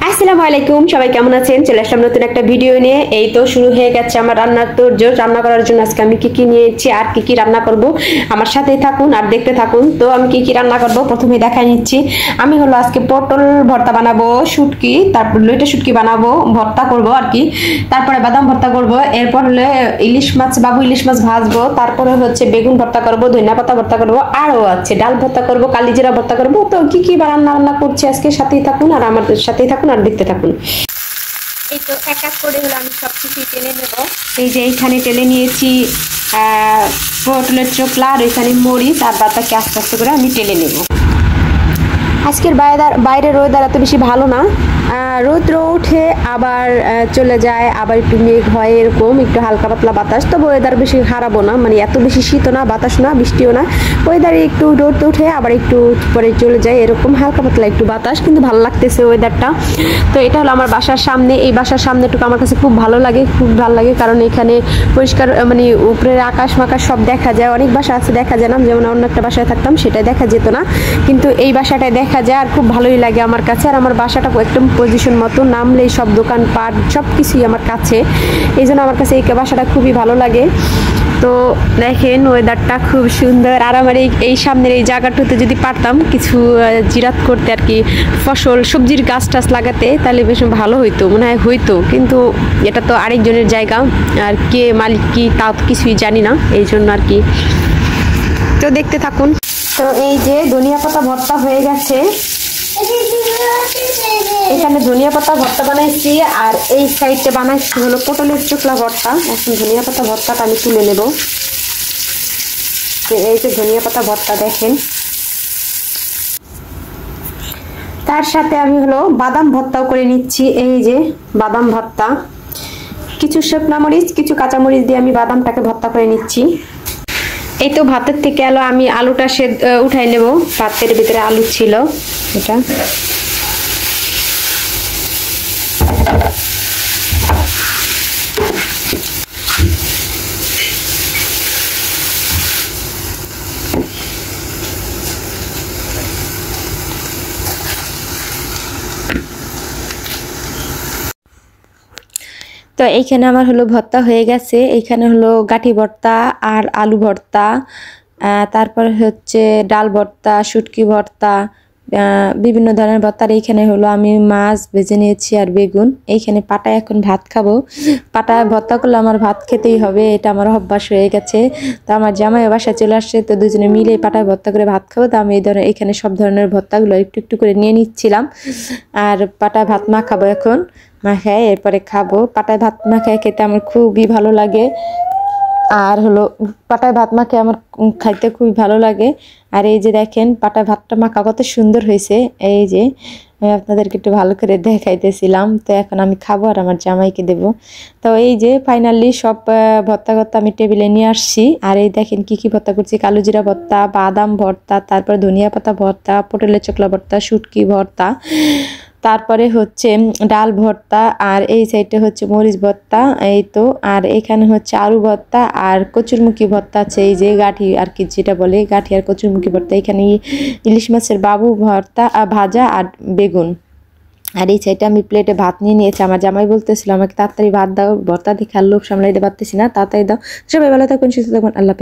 আসসালামু আলাইকুম, সবাই কেমন আছেন? চলে আসলাম নতুন একটা ভিডিও নিয়ে। এই তো শুরু হয়ে গেছে আমার রান্নার তোড়জোড়। রান্না করার জন্য আজকে আমি কি কি নিয়েছি আর কি কি রান্না করব, আমার সাথেই থাকুন আর দেখতে থাকুন। তো আমি কি কি রান্না করব প্রথমে দেখাই নিচ্ছি। আমি হলো আজকে পটল ভর্তা বানাবো, শুটকি, তারপর লইটা শুটকি বানাবো, ভর্তা করব আর কি। তারপরে বাদাম ভর্তা করব, এরপর হলে ইলিশ মাছ, বাবু ইলিশ মাছ ভাজবো, তারপরে হচ্ছে বেগুন ভর্তা করব, ধনিয়া পাতা ভর্তা করব, আরও আছে ডাল ভর্তা করব, কালিজিরা ভর্তা করব। তো কি কি রান্না বান্না করছি আজকে, সাথেই থাকুন আর আমার সাথেই থাকুন আর দেখতে থাকুন। এই তো এক এক করে হলো আমি সব কিছু টেনে নেব। এই যে এইখানে টেনে নিয়েছি পটলের চোকলা, আর এখানে মরিচ, আর বাতাকে আস্তে আস্তে করে আমি টেনে নেব। আজকের বাইরের ওয়েদার এত বেশি ভালো না, রৌদ্র ওঠে আবার চলে যায়, আবার একটু মেঘ হয়, এরকম একটু হালকা পাতলা বাতাস। তবে ওয়েদার বেশি খারাপও না, মানে এত বেশি শীতও না, বাতাস না, বৃষ্টিও না। ওয়েদারে একটু রোদ ওঠে আবার একটু পরে চলে যায়, এরকম হালকা পাতলা একটু বাতাস, কিন্তু ভালো লাগতেছে ওয়েদারটা। তো এটা হলো আমার বাসার সামনে। এই বাসার সামনেটুকু আমার কাছে খুব ভালো লাগে, খুব ভালো লাগে, কারণ এখানে পরিষ্কার, মানে উপরের আকাশ মাকাশ সব দেখা যায়। অনেক বাসা আছে দেখা যায় না, যেমন অন্য একটা বাসায় থাকতাম সেটাই দেখা যেত না, কিন্তু এই বাসাটায় দেখা যায়, আর খুব ভালোই লাগে আমার কাছে। আর আমার বাসাটা একদম পজিশন মতো, নামলেই সব দোকানপাট সব কিছুই আমার কাছে, এই জন্য আমার কাছে এই বাসাটা খুবই ভালো লাগে। তো দেখেন ওয়েদারটা খুব সুন্দর। আর আমার এই সামনের এই জায়গাটাতে যদি পারতাম কিছু জিরাত করতে আর কি, ফসল সবজির গাছ টাছ লাগাতে, তাহলে বেশ ভালো হইতো, মনে হয় হইতো, কিন্তু এটা তো আরেকজনের জায়গা, আর কে মালিক কি তাও তো কিছুই জানি না, এই জন্য আর কি। তো দেখতে থাকুন। তো এই যে ধনিয়া পাতা ভর্তা হয়ে গেছে, এখানে ধনিয়া পাতা ভর্তা বানাইছি, আর এই সাইডে বানাইছি হলো পটলের চোকলা ভর্তা। এখন ধনিয়া পাতা ভর্তাটা আমি তুলে নেব। এই যে ধনিয়া পাতা ভর্তা দেখেন, তার সাথে আমি হলো বাদাম ভর্তাও করে নিচ্ছি। এই যে বাদাম ভর্তা, কিছু শুকনা মরিচ কিছু কাঁচা মরিচ দিয়ে আমি বাদামটাকে ভর্তা করে নিচ্ছি। এই তো ভাতের থেকে আমি আলুটা উঠাই নেব, ভাতের ভিতরে আলু ছিল এটা। তো এইখানে আমার হলো ভর্তা হয়ে গেছে। এইখানে হলো গাঠি ভর্তা আর আলু ভর্তা, তারপরে হচ্ছে ডাল ভর্তা, শুটকি ভর্তা, বিভিন্ন ধরনের ভর্তা। আর এইখানে হলো আমি মাছ ভেজে নিয়েছি আর বেগুন। এইখানে পাটায় এখন ভাত খাবো। পাটায় ভর্তা করলে আমার ভাত খেতেই হবে, এটা আমার অভ্যাস হয়ে গেছে। তো আমার জামাই বাসায় চলে আসছে, তো দুজনে মিলে পাটায় ভর্তা করে ভাত খাবো। তো আমি এখানে সব ধরনের ভর্তাগুলো একটু একটু করে নিয়ে নিচ্ছিলাম, আর পাটায় ভাত মাখাবো এখন, মাখায় এরপরে খাবো। পাটায় ভাত মাখায় খেতে আমার খুবই ভালো লাগে, আর হলো পাটায় ভাত মাখে আমার খাইতে খুবই ভালো লাগে। আর এই যে দেখেন পাটায় ভাতটা মাখা কত সুন্দর হয়েছে, এই যে আমি আপনাদেরকে একটু ভালো করে দেখাইতেছিলাম। তো এখন আমি খাবো আর আমার জামাইকে দেব। তো এই যে ফাইনালি সব ভর্তা আমি টেবিলে নিয়ে আসছি। আর এই দেখেন কি কি ভর্তা করছি: কালো জিরা ভর্তা, বাদাম ভর্তা, তারপরে ধনিয়া পাতা ভর্তা, পটলের চোকলা ভর্তা, শুটকি ভর্তা, তারপরে হচ্ছে ডাল ভর্তা, আর এই সাইডে হচ্ছে মরিচ ভর্তা। এই তো, আর এখানে হচ্ছে আলু ভর্তা আর কচুরমুখী ভর্তা আছে, এই যে গাঠি আর কি যেটা বলে, গাঠি আর কচুরমুখী ভর্তা। এখানে ইলিশ মাছের বাবু ভর্তা, ভাজা আর বেগুন। আর এই সাইডে আমি প্লেটে ভাত নিয়ে নিয়েছি। আমার জামাই বলতেছিল আমাকে তাড়াতাড়ি ভাত দাও, ভর্তা দেখে আর লোভ সামলাইতে পারতেছি না, তাড়াতাড়ি দাও। সবাই ভালো থাকুন, সুস্থ থাকুন, আল্লাহ।